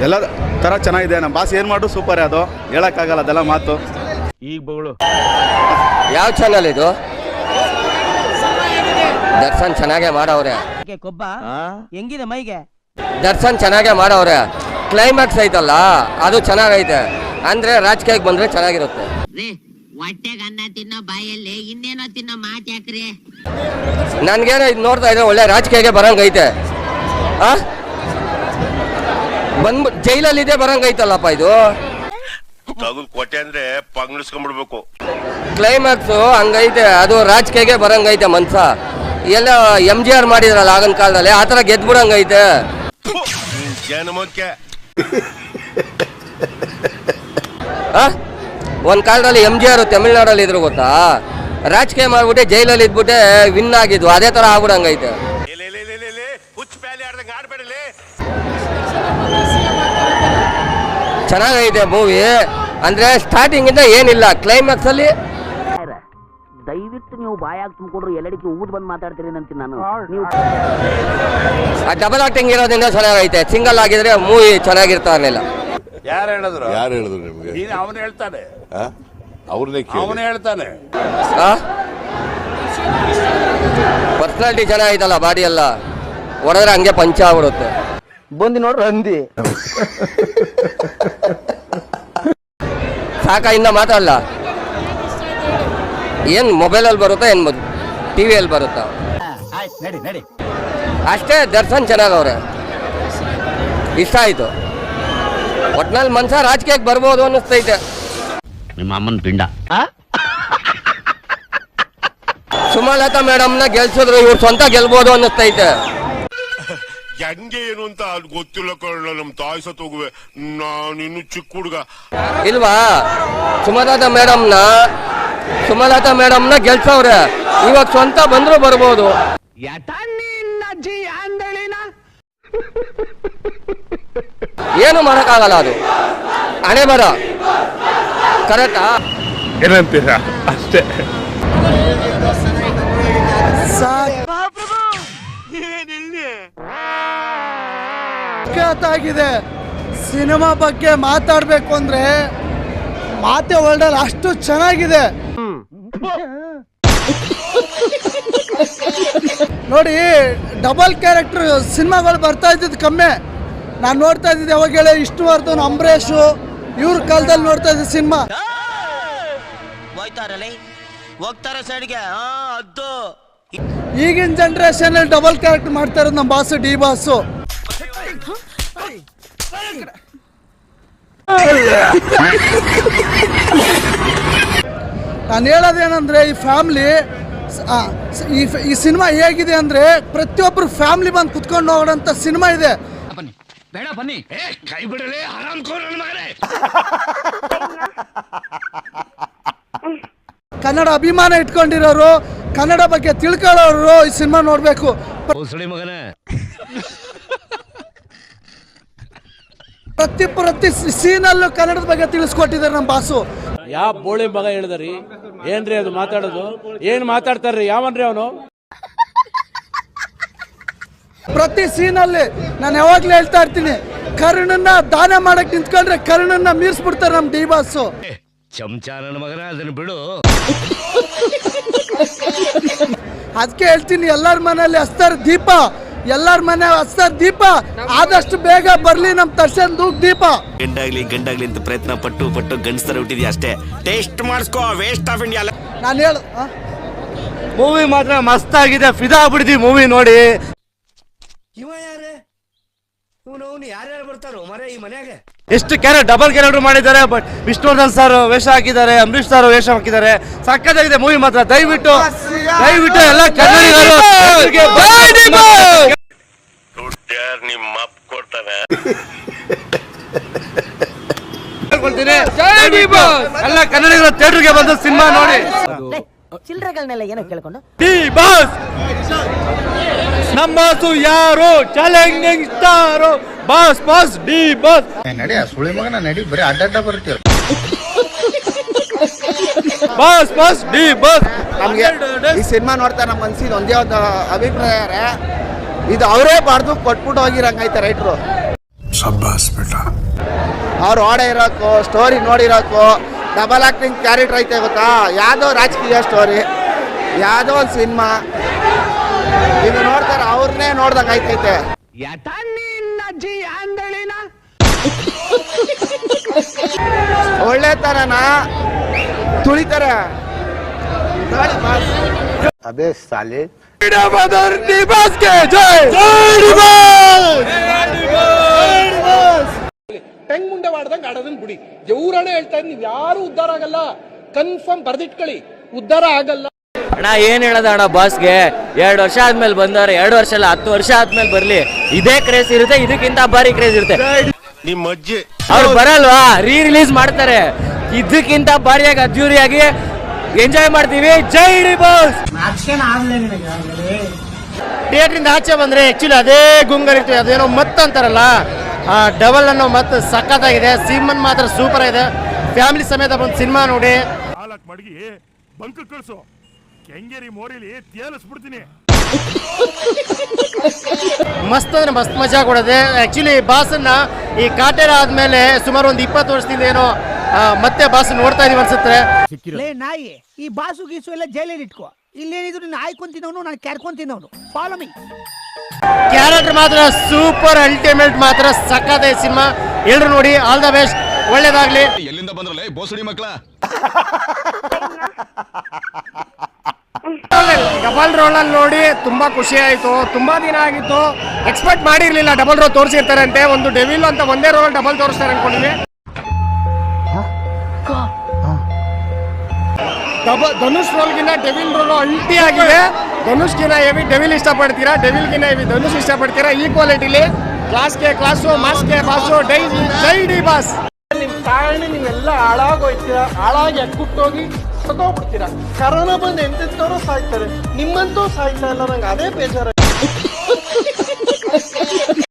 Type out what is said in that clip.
ಎಲ್ಲ ಥರ ಚೆನ್ನಾಗಿದೆ. ನಮ್ಮ ಬಾಸ್ ಏನು ಮಾಡು ಸೂಪರ್, ಅದು ಹೇಳೋಕ್ಕಾಗಲ್ಲ ಅದೆಲ್ಲ ಮಾತು. ಈಗ ಬಗಳು ಯಾವ ಚಾನಲ್ ಇದು? ದರ್ಶನ್ ಚೆನ್ನಾಗೇ ಮಾಡವ್ರೆ. ಕೊಬ್ಬ ಹೆಂಗಿದೆ ಮೈಗೆ? ದರ್ಶನ್ ಚೆನ್ನಾಗೇ ಮಾಡವ್ರೆ. ಕ್ಲೈಮ್ಯಾಕ್ಸ್ ಐತಲ್ಲ ಅದು ಚೆನ್ನಾಗೈತೆ. ಅಂದ್ರೆ ರಾಜಕೀಯಕ್ಕೆ ಬಂದ್ರೆ ಚೆನ್ನಾಗಿರುತ್ತೆ. ಹೊಟ್ಟೆಗೆ ಅನ್ನ ತಿನ್ನೋ ಬಾಯಲ್ಲಿ ಇನ್ನೇನೋ ತಿನ್ನೋ ಮಾತು ಯಾಕ್ರಿ? ನನ್ಗೇನೋ ಇದು ನೋಡ್ತಾ ಇದ್ರೆ ಒಳ್ಳೆ ರಾಜಕೀಯಕ್ಕೆ ಬರಂಗೈತೆ. ಬಂದ್ ಜೈಲಲ್ಲಿ ಇದೆ ಬರಂಗೈತಲ್ಲಪ್ಪ ಇದು. ಕೊಟ್ಟೆ ಅಂದ್ರೆ ಪಂಗ್ಳಿಸ್ಕೊಂಡ್ಬಿಡ್ಬೇಕು. ಕ್ಲೈಮ್ಯಾಕ್ಸ್ ಹಂಗೈತೆ, ಅದು ರಾಜಕೀಯಕ್ಕೆ ಬರಂಗೈತೆ. ಮನ್ಸ ಎಲ್ಲ MGR ಮಾಡಿದ್ರಲ್ಲ ಆಗಿನ ಕಾಲದಲ್ಲಿ, ಆ ಥರ ಗೆದ್ಬಿಡಂಗೈತೆ. ಒಂದ್ ಕಾಲದಲ್ಲಿ MGR ತಮಿಳ್ನಾಡಲ್ಲಿ ಇದ್ರು ಗೊತ್ತಾ, ರಾಜಕೀಯ ಮಾಡ್ಬಿಟ್ಟೆ ಜೈಲಲ್ಲಿ ಇದ್ಬಿಟ್ಟೆ ವಿನ್ ಆಗಿದ್ವು. ಅದೇ ತರ ಆಗ್ಬಿಡಂಗೈತೆ. ಚೆನ್ನಾಗೈತೆ ಮೂವಿ. ಅಂದ್ರೆ ಸ್ಟಾರ್ಟಿಂಗ್ ಇಂದ ಏನಿಲ್ಲ, ಕ್ಲೈಮ್ಯಾಕ್ಸ್ ಅಲ್ಲಿ ದಯವಿಟ್ಟು ನೀವು ಬಾಯಾಗಿ ತುಂಬಿಕೊಂಡ್ರು ಎಲ್ಲಡಿಕೆ ಊದ್ ಬಂದು ಮಾತಾಡ್ತೀರಿ ಅಂತೀನಿ ನಾನು. ಡಬಲ್ ಆಕ್ಟಿಂಗ್ ಇರೋದ್ರಿಂದ ಚೆನ್ನಾಗೈತೆ. ಸಿಂಗಲ್ ಆಗಿದ್ರೆ ಮೂವಿ ಚೆನ್ನಾಗಿರ್ತಾ ಇರಲಿಲ್ಲ. ಯಾರು ಹೇಳಿದ್ರು ನಿಮ್ಗೆ? ಅವನು ಹೇಳ್ತಾನೆ, ಅವನೇ ಹೇಳ್ತಾನೆ. ಪರ್ಸನಾಲಿಟಿ ಚೆನ್ನಾಗೈತಲ್ಲ, ಬಾಡಿ ಎಲ್ಲ ಹೊಡೆದ್ರೆ ಹಂಗೆ ಪಂಚ ಆಗ್ಬಿಡುತ್ತೆ. ಬಂದು ನೋಡ್ರಿ ಹಂದಿ ಸಾಕ, ಇನ್ನ ಮಾತಾಡಲ್ಲ. ಏನ್ ಮೊಬೈಲಲ್ಲಿ ಬರುತ್ತಾ, ಏನ್ ಟಿವಿಯಲ್ಲಿ ಬರುತ್ತಾ? ಅಷ್ಟೇ. ದರ್ಶನ್ ಚೆನ್ನಾಗವ್ರೆ, ಇಷ್ಟ ಆಯ್ತು. ಒಟ್ನಲ್ಲಿ ಮನ್ಸ ರಾಜಕೀಯಕ್ಕೆ ಬರ್ಬೋದು ಅನ್ನಿಸ್ತೈತೆ. ನಿಮ್ಮ ಅಮ್ಮನ ಪಿಂಡ. ಸುಮಲತಾ ಮೇಡಮ್ನ ಗೆಲ್ಸಿದ್ರು, ಇವ್ರು ಸ್ವಂತ ಗೆಲ್ಬೋದು ಅನ್ನಿಸ್ತೈತೆ. ಹೆಂಗೆ ಏನು ಅಂತ ಗೊತ್ತಿಲ್ಲ ಕಣ. ನಮ್ ತಾಯಿ ಸತ್ತೋಗುವೆ, ನಾನಿನ್ನು ಚಿಕ್ಕ ಹುಡುಗ ಇಲ್ವಾ? ಸುಮಲತಾ ಮೇಡಮ್ನ ಗೆಲ್ಸವ್ರೆ, ಇವಾಗ ಸ್ವಂತ ಬಂದ್ರು ಬರ್ಬೋದು. ಏನು ಮಾಡಕ್ಕಾಗಲ್ಲ, ಅದು ಹಣೆ ಬರ. ಕರೆಕ್ಟಾ? ಏನಂತೀರಾ? ಅಷ್ಟೇ. ಆಗಿದೆ. ಸಿನಿಮಾ ಬಗ್ಗೆ ಮಾತಾಡ್ಬೇಕು ಅಂದ್ರೆ ಮಾತೆ ವರ್ಲ್ಡಲ್ಲಿ ಅಷ್ಟು ಚೆನ್ನಾಗಿದೆ ನೋಡಿ. ಡಬಲ್ ಕ್ಯಾರೆಕ್ಟರ್ ಸಿನಿಮಾಗಳು ಬರ್ತಾ ಇದ್ದಿದ್ದು ಕಮ್ಮಿ. ನಾನು ನೋಡ್ತಾ ಇದ್ದಿದ್ದು ಯಾವಾಗ ಹೇಳಿ, ವಿಷ್ಣುವರ್ಧನ್, ಅಂಬರೀಷು ಇವ್ರ ಕಾಲದಲ್ಲಿ ನೋಡ್ತಾ ಇದ್ದ ಸಿನಿಮಾ. ಹೋಗ್ತಾರ ಸೈಡ್ಗೆ ಅದು. ಈಗಿನ ಜನರೇಷನ್ ಡಬಲ್ ಕ್ಯಾರೆಕ್ಟರ್ ಮಾಡ್ತಾ ಇರೋದು ನಮ್ಮ ಬಾಸು, ಡಿ ಬಾಸು. ನಾನು ಹೇಳೋದೇನಂದ್ರೆ, ಈ ಫ್ಯಾಮಿಲಿ ಈ ಸಿನಿಮಾ ಹೇಗಿದೆ ಅಂದ್ರೆ ಪ್ರತಿಯೊಬ್ಬರು ಫ್ಯಾಮಿಲಿ ಬಂದು ಕುತ್ಕೊಂಡು ಹೋಗೋಂಥ ಸಿನಿಮಾ ಇದೆ. ಬೇಡ ಬನ್ನಿ, ಕೈ ಬಿಡಲೇ ಆರಾಮ್ ಕನ್ನಡ ಅಭಿಮಾನ ಇಟ್ಕೊಂಡಿರೋರು, ಕನ್ನಡ ಬಗ್ಗೆ ತಿಳ್ಕೊಳ್ಳೋರು ಈ ಸಿನಿಮಾ ನೋಡ್ಬೇಕು. ಮಗನೇ, ಪ್ರತಿ ಸೀನಲ್ಲೂ ಕನ್ನಡದ ಬಗ್ಗೆ ತಿಳಿಸ್ಕೊಟ್ಟಿದ್ದಾರೆ ನಮ್ಮ ಬಾಸು. ಯಾವ ಬೋಳಿ ಮಗ ಹೇಳಿದ್ರಿ? ಏನ್ರಿ ಅದು ಮಾತಾಡೋದು? ಏನ್ ಮಾತಾಡ್ತಾರ್ರಿ? ಯಾವನ್ರಿ ಅವನು? ಪ್ರತಿ ಸೀನಲ್ಲಿ ನಾನು ಯಾವಾಗ್ಲೂ ಹೇಳ್ತಾ ಇರ್ತೀನಿ, ಕರ್ಣನ್ನ ದಾನ ಮಾಡಕ್ ನಿಂತ್ಕೊಂಡ್ರೆ ಕರ್ಣನ್ನ ಮೀರ್ಸ್ಬಿಡ್ತಾರೆ ನಮ್ಮ ಡಿ ಬಾಸು. ಚಮಚ ನನ್ನ ಮಗನ, ಅದನ್ನ ಬಿಡು. ಅದಕ್ಕೆ ಹೇಳ್ತೀನಿ, ಎಲ್ಲರ ಮನೆಯಲ್ಲಿ ಹಚ್ತಾರ ದೀಪ, ಎಲ್ಲರ ಮನೆ ಹಚ್ತಾರ ದೀಪ. ಆದಷ್ಟು ಬೇಗ ಬರ್ಲಿ ನಮ್ ದರ್ಶನ್ ದೀಪ. ಗಂಡಾಗ್ಲಿ ಅಂತ ಪ್ರಯತ್ನ ಪಟ್ಟು ಗಂಡಸ್ತರ ಹುಟ್ಟಿದ್ಯಾ ಅಷ್ಟೇ. ಟೇಸ್ಟ್ ಮಾಡಿಸ್ಕೋ, ವೇಸ್ಟ್ ಆಫ್ ಇಂಡಿಯಾ. ನಾನು ಹೇಳ ಮೂವಿ ಮಾತ್ರ ಮಸ್ತ್ ಆಗಿದೆ, ಫಿದಾ ಆಗ್ಬಿಡ್ತೀವಿ ಮೂವಿ ನೋಡಿ. ಇವ ಯಾರೇ? ಯಾರ್ಯಾರು ಬರ್ತಾರೋ ಮರೆ ಈ ಮನೆಯಾಗೆ? ಎಷ್ಟು ಡಬಲ್ ಕ್ಯಾರೆಕ್ಟರ್ ಮಾಡಿದ್ದಾರೆ. ಬಟ್ ವಿಷ್ಣುವರ್ಧನ್ ಸರ್ ವೇಷ ಹಾಕಿದ್ದಾರೆ, ಅಂಬರೀಷ್ ಸರ್ ವೇಷ ಹಾಕಿದ್ದಾರೆ. ಸಕ್ಕತ್ತಾಗಿದೆ ಮೂವಿ ಮಾತ್ರ. ದಯವಿಟ್ಟು ಎಲ್ಲ ಕನ್ನಡಿಗರು ನಿಮ್ಮ ಅಪ್ಪ ಕೊಡ್ತಾನೆ. ಎಲ್ಲ ಕನ್ನಡಿಗರು ಥಿಯೇಟರ್ಗೆ ಬಂದು ಸಿನಿಮಾ ನೋಡಿ. ಚಿಲ್ಡ್ರಗಳನ್ನೆಲ್ಲ ಏನೋ ಕೇಳ್ಕೊಂಡು ಡಿ ಬಾಸ್ ನಮ್ಮ ಬಾಸು ಯಾರು? Challenging star boss D boss. ನಡಿ ಸುಳಿ ಮಗನ ನಡಿ, ಬರೀ ಅಡ್ಡ ಬರ್ತೀರ. Boss D boss. ನಮ್ಗೆ ಈ ಸಿನಿಮಾ ನೋಡ್ತಾ ನಮ್ಮ ಮನ್ಸಿಗೆ ಒಂದೇ ಒಂದು ಅಭಿಪ್ರಾಯ, ಇದು ಅವರೇ ಬಾರ್ದು ಕೊಟ್ಬಿಟ್ಟು ಹೋಗಿರಂಗೈತೆ ರೈಟ್ರು. ಅವ್ರು ಓಡಿರೋಕು ಸ್ಟೋರಿ ನೋಡಿರೋಕು ಡಬಲ್ ಆಕ್ಟಿಂಗ್ ಕ್ಯಾರೆಕ್ಟರ್ ಐತೆ ಗೊತ್ತಾ, ಯಾವುದೋ ರಾಜಕೀಯ ಸ್ಟೋರಿ, ಯಾವುದೋ ಒಂದು ಸಿನಿಮಾ ಇದು ನೋಡ್ತಾರೆ, ಅವ್ರನ್ನೇ ನೋಡ್ದಂಗೆ ಐತೈತೆ. ಒಳ್ಳೆತನನ ತುಳಿತಾರೆ. ಅದೇ ಸಾಲಿ ಟೆಂಗ್ ಮುಂಡೆ ಮಾಡ್ದಂಗೆ ಆಡೋದನ್ನ ಬಿಡಿ. ದೇವ್ರನೇ ಹೇಳ್ತಾ ಇದ್ದೀನಿ, ಯಾರು ಉದ್ಧಾರ ಆಗಲ್ಲ. ಕನ್ಫರ್ಮ್ ಬರ್ದಿಟ್ಕೊಳ್ಳಿ, ಉದ್ಧಾರ ಆಗಲ್ಲ. ಅಣ್ಣ ಏನ್ ಹೇಳೋದ ಅಣ್ಣ, ಬಾಸ್ಗೆ 2 ವರ್ಷ ಆದ್ಮೇಲೆ ಬಂದವ್ರೆ, 2 ವರ್ಷ ಅಲ್ಲ 10 ವರ್ಷ ಆದ್ಮೇಲೆ ಬರ್ಲಿ, ಇದೇ ಕ್ರೇಜ್ ಇರುತ್ತೆ, ಇದಕ್ಕಿಂತ ಭಾರಿ ಕ್ರೇಜ್ ಇರುತ್ತೆ. ನಿಮ್ಮ ಅಜ್ಜಿ ಅವ್ರು ಬರಲ್ವಾ, ರಿಲೀಸ್ ಮಾಡ್ತಾರೆ, ಇದಕ್ಕಿಂತ ಭಾರಿಯಾಗಿ ಅದ್ದೂರಿಯಾಗಿ ಎಂಜಾಯ್ ಮಾಡ್ತೀವಿ. ಜೈ ಡಿ ಬಾಸ್. ಥಿಯೇಟ್ರಿಂದ ಆಚೆ ಬಂದ್ರೆ ಆಕ್ಚುಲಿ ಅದೇ ಗುಂಗರಿರ್ತೀವಿ, ಅದೇನೋ ಮತ್ ಅಂತಾರಲ್ಲ, ಡಬಲ್ ಅನ್ನೋ ಮತ್ ಸಖತ್ತಾಗಿದೆ. ಸಿನಿಮನ್ ಮಾತ್ರ ಸೂಪರ್ ಇದೆ. ಫ್ಯಾಮಿಲಿ ಸಮೇತ ಬಂದು ಸಿನಿಮಾ ನೋಡಿ. ಮಡಗಿ ಬಂಕ್ ಕಳ್ಸು, ಕೆಂಗೇರಿ ಮೋರಿಲಿ ತೇಲಿಸ್ಬಿಡ್ತೀನಿ. ಮಸ್ತ್ ಅಂದ್ರೆ ಮಸ್ತ್ ಮಜಾ ಕೊಡೋದೆ. ಆಕ್ಚುಲಿ ಬಾಸನ್ನ ಈ ಕಾಟೇರ ಆದ್ಮೇಲೆ ಸುಮಾರು ಒಂದು 20 ವರ್ಷದಿಂದ ಏನೋ ಮತ್ತೆ ಬಾಸ್ ನೋಡ್ತಾ ಇದೀವಿ ಅನ್ಸುತ್ತೆ. ನಾಯಿ ಈ ಬಾಸು ಗೀಸು ಎಲ್ಲ ಜೈಲಲ್ಲಿ ಇಟ್ಕೋ, ಇಲ್ಲೇನಿದ್ರು ನೀನು ಆಯ್ಕೊಂತಿನವನು, ನಾನು ಕ್ಯಾರ್ಕೊಂತಿನವನು. Follow me. ಕ್ಯಾರೆಕ್ಟರ್ ಮಾತ್ರ ಸೂಪರ್ ಅಲ್ಟಿಮೇಟ್, ಮಾತ್ರ ಸಖತ್ ಸಿನಿಮಾ. ಎಲ್ರು ನೋಡಿ, ಆಲ್ ದ ಬೆಸ್ಟ್, ಒಳ್ಳೇದಾಗ್ಲಿ. ಎಲ್ಲಿಂದ ಬಂದ್ರಲ್ಲ ಬೋಸಡಿ ಮಕ್ಕಳ? ಡಬಲ್ ರೋಲ್ ಅಲ್ಲಿ ನೋಡಿ ತುಂಬಾ ಖುಷಿ ಆಯ್ತು. ತುಂಬಾ ದಿನ ಆಗಿತ್ತು, ಎಕ್ಸ್ಪೆಕ್ಟ್ ಮಾಡಿರ್ಲಿಲ್ಲ ಡಬಲ್ ರೋಲ್ ತೋರಿಸಿರ್ತಾರೆ ಅಂತೆ. ಒಂದು ಡೆವಿಲ್ ಅಂತ ಒಂದೇ ರೋಲ್ ಡಬಲ್ ತೋರಿಸ್ತಾರೆ ಅನ್ಕೊಂಡಿದ್ವಿ. ಧನುಷ್ ರೋಲ್ಗಿನ್ನ ಡೆವಿಲ್ ರೋಲ್ ಅಲ್ಟಿ ಆಗಿದೆ. ಧನುಷ್ಗಿನ ಹೆವಿ ಡೆವಿಲ್ ಇಷ್ಟಪಡ್ತೀರಾ, ಡೆವಿಲ್ಗಿನ ಹೆವಿ ಧನುಷ್ ಇಷ್ಟಪಡ್ತೀರಾ. ಈ ಕ್ವಾಲಿಟಿಲಿ ಕ್ಲಾಸ್ಗೆ ಕ್ಲಾಸು, ಮಾಸ್ಗೆ ಬಾಸು, ಜೈ ಡಿ ಬಾಸ್. ನಿಮ್ ಕಾರಣ ನೀವೆಲ್ಲ ಹಾಳಾಗೋಯ್ತೀರಾ, ಹಾಳಾಗಿ ಅಕ್ಕುಟ್ಟೋಗಿ ಸತ್ತೋಗ್ಬಿಡ್ತೀರಾ. ಕರೋನಾ ಬಂದು ಎಂತೆಂತವ್ರು ಸಾಯ್ತಾರೆ, ನಿಮ್ಮಂತೂ ಸಾಯ್ತಾ ಇಲ್ಲ. ನಂಗೆ ಅದೇ ಬೇಜಾರ.